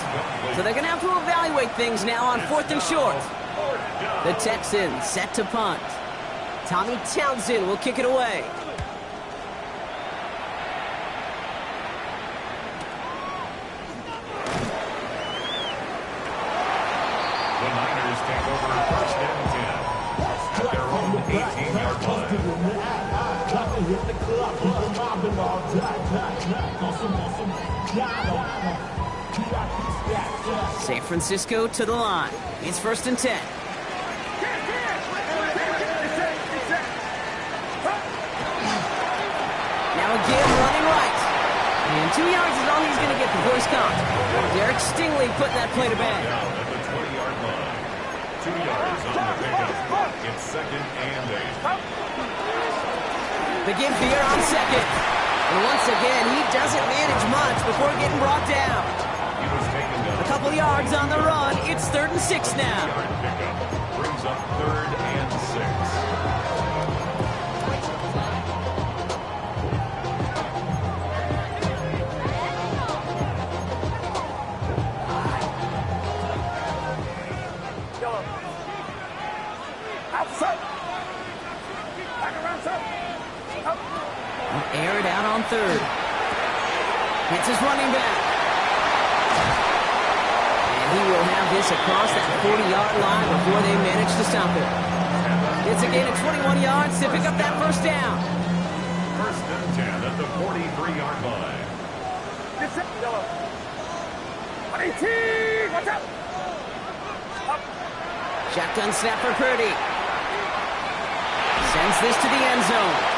S1: So they're going to have to evaluate things now on 4th and short. The Texans set to punt. Tommy Townsend will kick it away.
S2: The Niners take over 1st and 10 at their own 18-yard line.
S1: San Francisco to the line. It's 1st and 10. Now again running right. And and 2 yards is all he's going to get before he's caught. Derek Stingley putting that play to bed.
S2: Down at the 20-yard line. 2 yards on the pickup. It's second and 8.
S1: The give here on second. And once again, he doesn't manage much before getting brought down.
S2: He was taken down.
S1: A couple yards on the run. It's 3rd and 6 now.
S2: Yard pickup brings up 3rd and 6.
S1: Air it out on 3rd. It's his running back. And he will have this across that 40-yard line before they manage to stop it. It's a gain of 21 yards to pick up that first down.
S2: 1st and 10 at the 43-yard line.
S4: Get set, yellow. 18, watch out. Up.
S1: Shotgun snap for Purdy. Sends this to the end zone.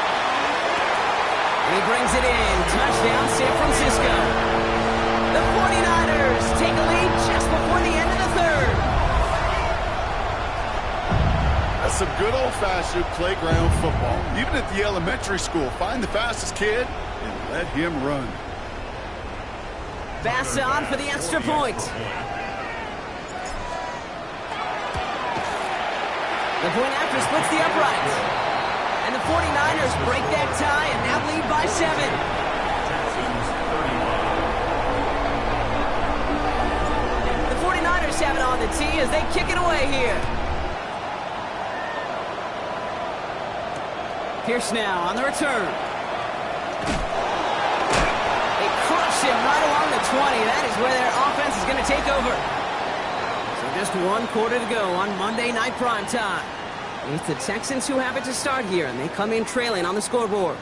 S1: And he brings it in. Touchdown, San Francisco. The 49ers take a lead just before the end of the 3rd.
S3: That's some good old-fashioned playground football. Even at the elementary school, find the fastest kid and let him run.
S1: Pass on for the extra point. The point after splits the uprights. And the 49ers break that tie and now lead by 7. The 49ers have it on the tee as they kick it away here. Pierce now on the return. They crush him right along the 20. That is where their offense is going to take over. So just 1 quarter to go on Monday Night Primetime. It's the Texans who have it to start here, and they come in trailing on the scoreboard.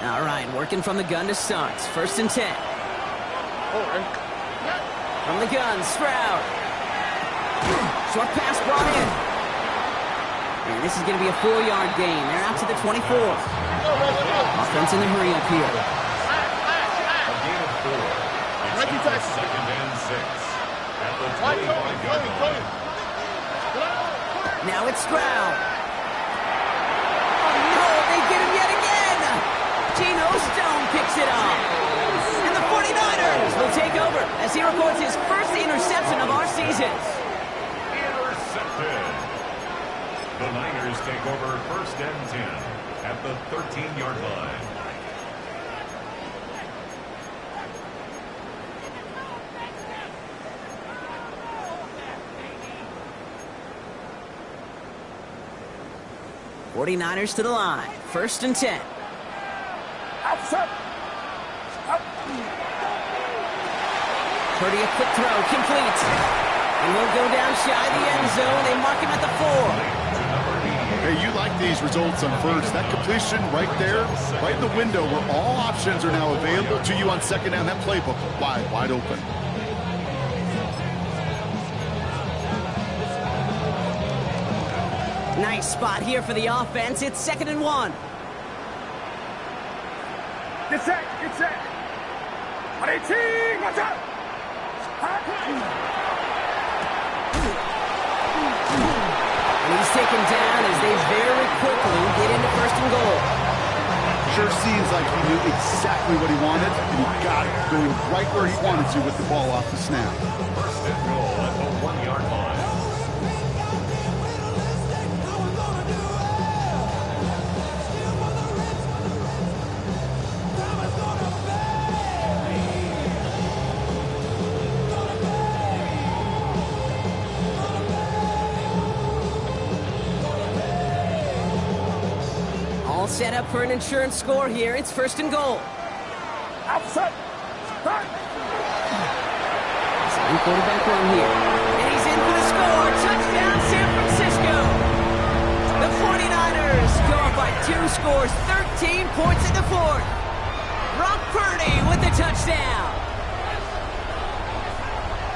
S1: All right, working from the gun to start. 1st and 10. From the gun, Stroud. Short pass brought in. And this is going to be a 4-yard gain. They're out to the 24. Offense in the hurry up here.
S2: A gain of 4. It's now 2nd and 6 at the 25-yard line.
S1: Now it's Stroud. Oh no, they get him yet again. Geno Stone picks it up. And the 49ers will take over as he records his first interception of our season.
S2: Intercepted. The Niners take over 1st and 10 at the 13-yard line.
S1: '49ers to the line. 1st and 10. Purdy a quick throw, complete. And he'll go down shy of the end zone. They mark him at the 4.
S3: Hey, you like these results on 1st. That completion right there, right in the window where all options are now available to you on 2nd down. That playbook wide open.
S1: Nice spot here for the offense. It's 2nd and 1.
S4: Get set, get set. 18, watch out.
S1: And he's taken down as they very quickly get into 1st and goal.
S3: Sure seems like he knew exactly what he wanted, and he got it, going right where he wanted to with the ball off the snap.
S2: 1st and goal at the 1-yard line.
S1: All set up for an insurance score here. It's 1st and goal.
S4: Outside.
S1: Same quarterback run here. And he's in for the score. Touchdown, San Francisco. The 49ers go up by 2 scores, 13 points in the 4th. Brock Purdy with the touchdown.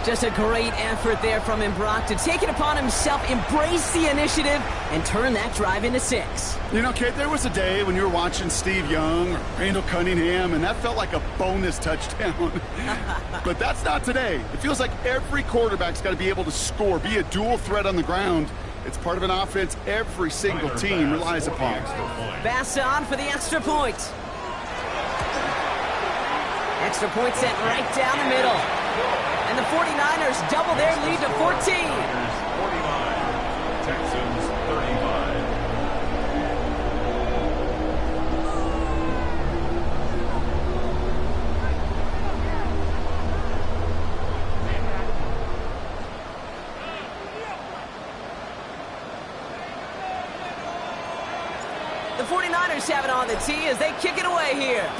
S1: Just a great effort there from him, Brock, to take it upon himself, embrace the initiative, and turn that drive into 6.
S3: You know, Kate, there was a day when you were watching Steve Young or Randall Cunningham, and that felt like a bonus touchdown. But that's not today. It feels like every quarterback's got to be able to score, be a dual threat on the ground. It's part of an offense every single team relies upon.
S1: Bass on for the extra point. Extra point sent right down the middle. And the 49ers double their lead to 14.
S2: 49, Texans 35.
S1: The 49ers have it on the tee as they kick it away here.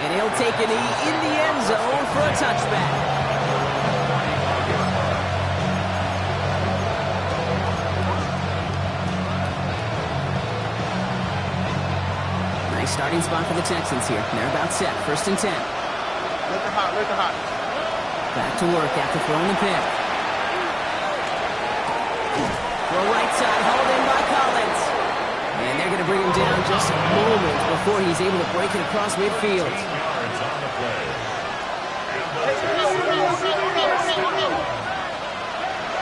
S1: And he'll take a knee in the end zone for a touchback. Nice starting spot for the Texans here. They're about set. 1st and 10.
S4: Let the hot.
S1: Back to work after throwing the pick. Throw right side, hauled in by Collins. And they're going to bring him down just a moment before he's able to break it across midfield.
S2: 18 yards on the play.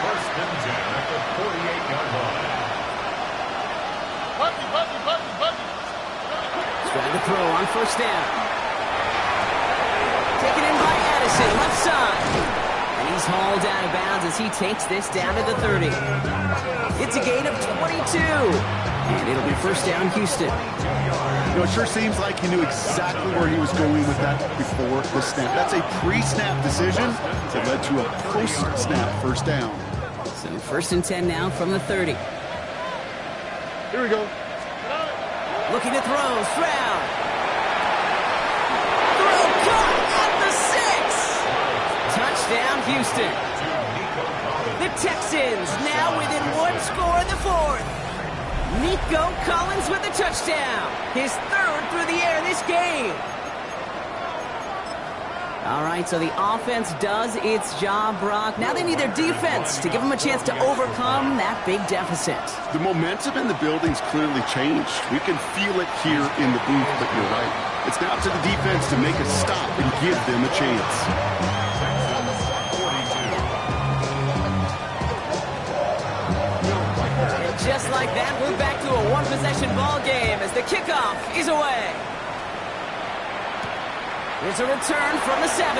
S2: First and 10 at the 48-yard line.
S1: Trying to throw on 1st down. Taken in by Addison, left side. And he's hauled out of bounds as he takes this down to the 30. It's a gain of 22. And it'll be 1st down, Houston.
S3: You know, it sure seems like he knew exactly where he was going with that before the snap. That's a pre-snap decision that led to a post-snap 1st down.
S1: So 1st and 10 now from the 30.
S4: Here we go.
S1: Looking to throw, Stroud. Throw caught at the 6. Touchdown, Houston. The Texans now within 1 score in the 4th. Nico Collins with the touchdown. His 3rd through the air this game. All right, so the offense does its job, Brock. Now they need their defense to give them a chance to overcome that big deficit.
S3: The momentum in the building's clearly changed. We can feel it here in the booth, but you're right. It's now to the defense to make a stop and give them a chance.
S1: Just like that, we're back to a one-possession ball game as the kickoff is away. Here's a return from the 7.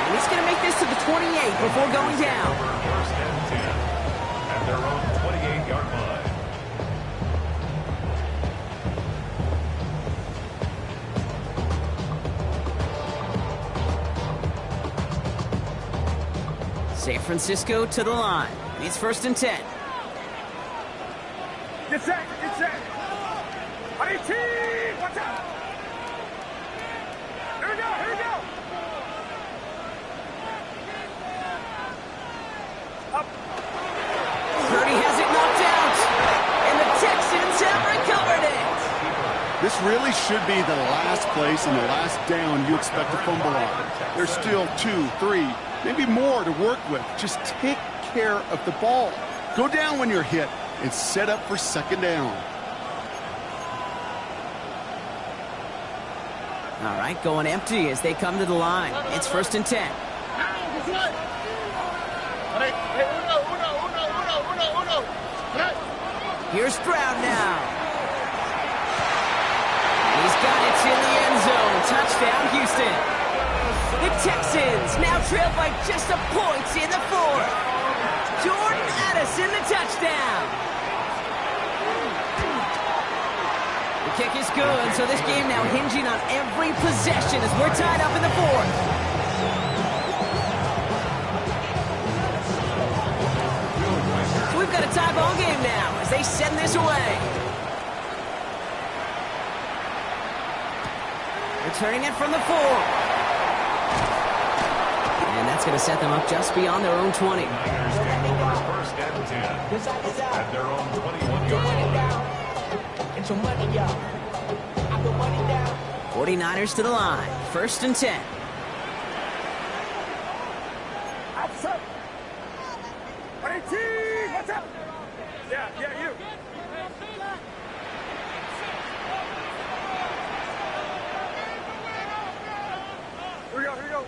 S1: And he's going to make this to the 28 before going down.
S2: 1st and 10 at their own 28-yard line.
S1: San Francisco to the line. It's 1st and 10.
S4: Get set. On 18. Watch out. Here we go.
S1: 30 has it knocked out. And the Texans have recovered it.
S3: This really should be the last place and the last down you expect to fumble on. There's still 2, 3, maybe more to work with. Just take care of the ball. Go down when you're hit and set up for 2nd down.
S1: All right, going empty as they come to the line. It's 1st and 10. Here's Stroud now. He's got it in the end zone. Touchdown, Houston. The Texans now trail by just a point in the 4th. Jordan Addison, the touchdown. The kick is good, so this game now hinging on every possession as we're tied up in the 4th. So we've got a tie ball game now as they send this away. Returning it from the 4. And that's going to set them up just beyond their own 20.
S2: Niners take over 1st and 10 at their own 21-yard line.
S5: Get your money, y'all. I put money
S1: 49ers to the line. 1st and 10.
S4: Outside. 18. What's up? Yeah, you. Here we go.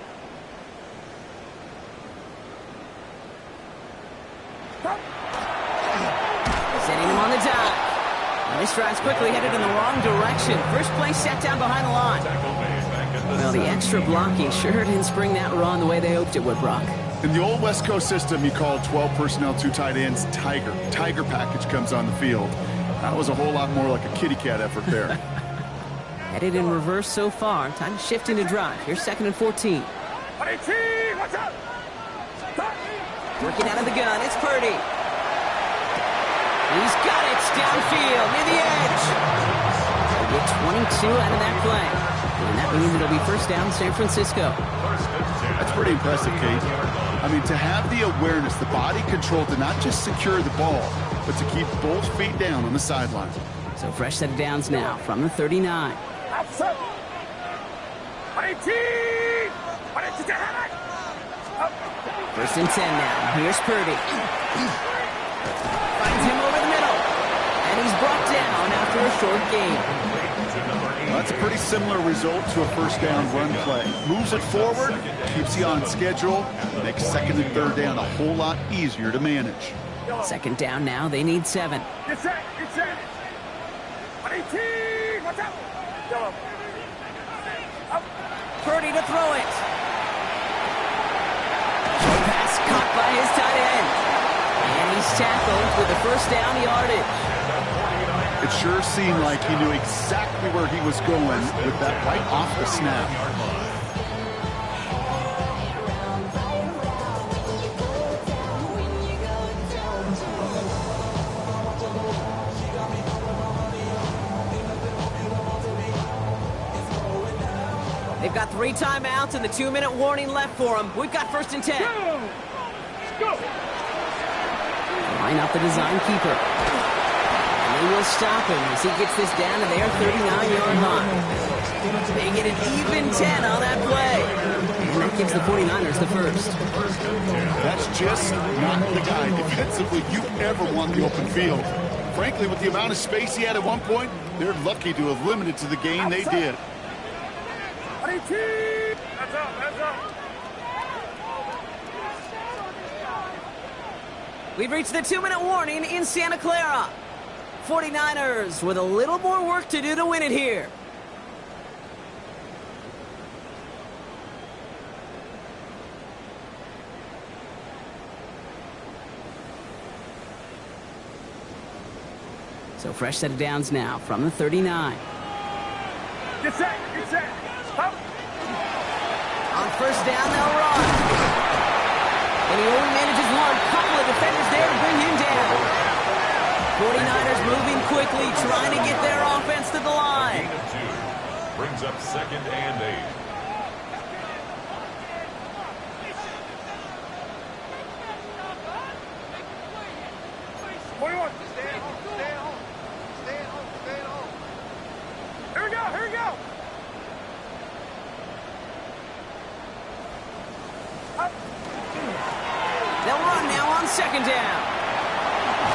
S4: Stop.
S1: Setting him on the dive. And this drive's quickly headed in the wrong direction. First play set down behind the line. Well, the extra blocking sure didn't spring that run the way they hoped it would, Brock.
S3: In the old West Coast system, you called 12 personnel, 2 tight ends, Tiger. Tiger package comes on the field. That was a whole lot more like a kitty cat effort there.
S1: Headed in reverse so far. Time to shift into drive. Here's 2nd and 14.
S4: 18. What's up? Stop.
S1: Working out of the gun. It's Purdy. He's got it downfield near the edge. They'll get 22 out of that play. And that means it'll be 1st down San Francisco.
S3: That's pretty impressive, Kate. I mean, to have the awareness, the body control to not just secure the ball, but to keep both feet down on the sideline.
S1: So fresh set of downs now from the 39.
S4: Outside. 18.
S1: 1st and 10 now. Here's Purdy. Finds him over the middle. And he's brought down after a short gain.
S3: Well, that's a pretty similar result to a 1st down run play. Moves it forward, keeps you on schedule, makes 2nd and 3rd down a whole lot easier to manage.
S1: 2nd down now. They need 7.
S4: Get set. 18. What's up? Yellow.
S1: Purdy to throw it. Short pass caught by his tight end. And he's tackled with the 1st down yardage.
S3: It sure seemed like he knew exactly where he was going with that right off the snap.
S1: They've got 3 timeouts and the 2-minute warning left for them. We've got 1st and 10.
S4: Go.
S1: Line up the design keeper. And they will stop him as he gets this down to their 39-yard line. They get an even 10 on that play. And that gives the 49ers the 1st.
S3: That's just not the guy defensively you ever want the open field. Frankly, with the amount of space he had at one point, they're lucky to have limited to the gain they did.
S4: 18. That's up.
S1: We've reached the 2-minute warning in Santa Clara. 49ers with a little more work to do to win it here. So fresh set of downs now from the 39.
S4: Get set. Stop.
S1: On 1st down, they'll run. And he only manages one. Couple of defenders there to bring him down. 49ers moving quickly, trying to get their offense to the line.
S2: Gain of 2. Brings up 2nd and 8.
S4: Here we go.
S1: They'll run now on 2nd down.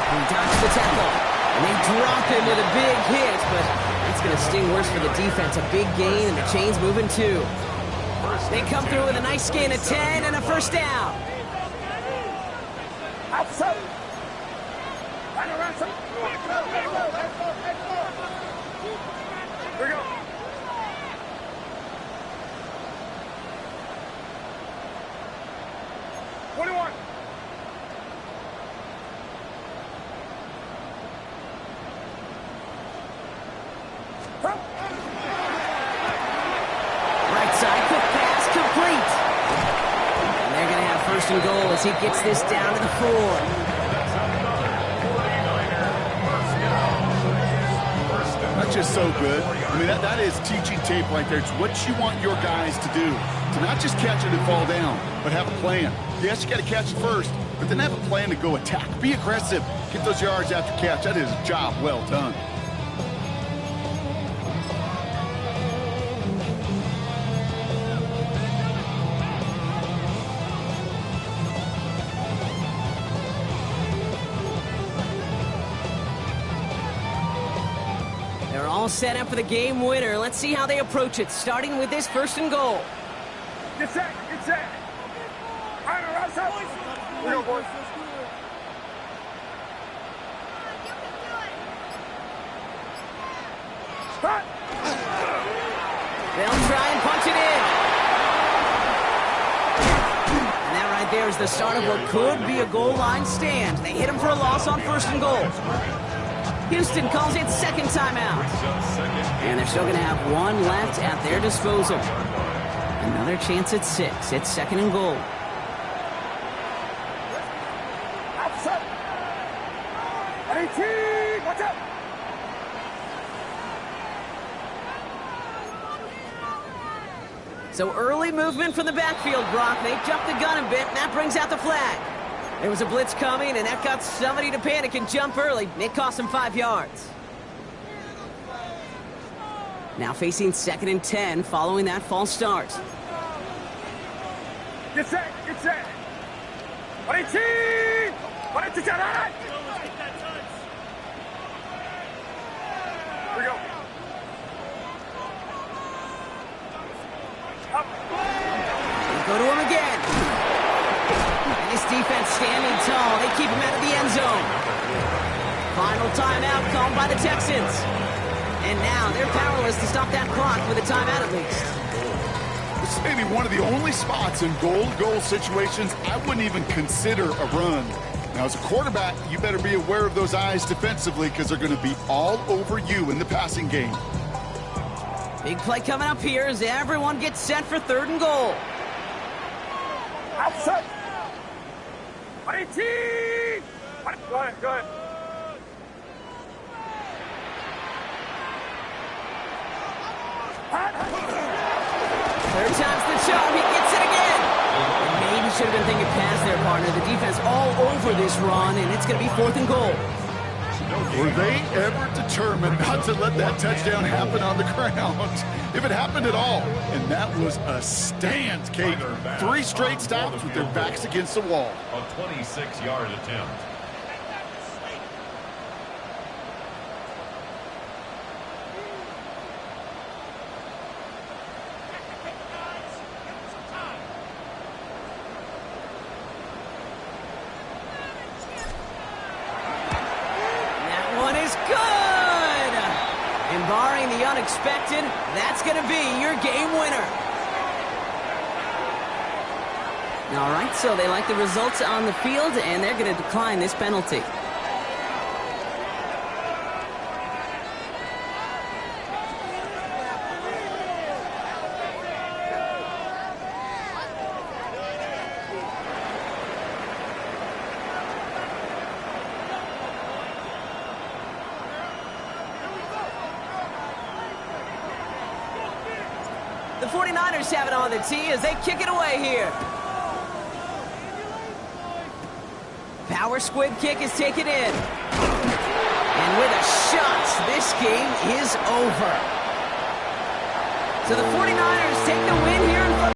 S1: He dodged the tackle. And they drop him with a big hit, but that's going to sting worse for the defense. A big gain, and the chain's moving too. They come through with a nice gain of 10 and a 1st down.
S4: Outside. Here we go.
S1: Right side, quick pass, complete. And they're going to have 1st and goal as he gets this down to the 4.
S3: That's just so good. I mean, that is teaching tape right there. It's what you want your guys to do. To not just catch it and fall down, but have a plan. Yes, you got to catch it first, but then have a plan to go attack. Be aggressive. Get those yards after catch. That is a job well done.
S1: all set up for the game winner. Let's see how they approach it, starting with this 1st and goal.
S4: Get set, get set. All right, rise up. We go, boys. Start.
S1: They'll try and punch it in. And that right there is the start of what could be a goal line stand. They hit him for a loss on 1st and goal. Houston calls it 2nd timeout. And they're still going to have one left at their disposal. Another chance at 6. It's 2nd and goal.
S4: Outside. 18. Watch out.
S1: So early movement from the backfield, Brock. They jumped the gun a bit, and that brings out the flag. There was a blitz coming, and that got somebody to panic and jump early. It cost them 5 yards. Now facing 2nd and 10 following that false start.
S4: Get set, get set. 18. 18. Here we go. Up.
S1: They go to him again. And this defense standing tall. They keep him out of the end zone. Final timeout called by the Texans. And now they're powerless to stop that clock with a timeout at least.
S3: This may be one of the only spots in goal-to-goal situations I wouldn't even consider a run. Now, as a quarterback, you better be aware of those eyes defensively because they're going to be all over you in the passing game.
S1: Big play coming up here as everyone gets set for 3rd and goal.
S4: Outside. 18. Go ahead, go ahead.
S1: Third time's the charm. He gets it again. And maybe should have been thinking pass there, partner. The defense all over this run, and it's going to be 4th and goal.
S3: Were they ever determined not to let that touchdown happen on the ground? If it happened at all. And that was a stand, Kate. 3 straight stops with their backs against the wall.
S2: A 26-yard attempt.
S1: Barring the unexpected, that's going to be your game winner. All right, so they like the results on the field, and they're going to decline this penalty. The 49ers have it on the tee as they kick it away here. Power squib kick is taken in. And with a shot, this game is over. So the 49ers take the win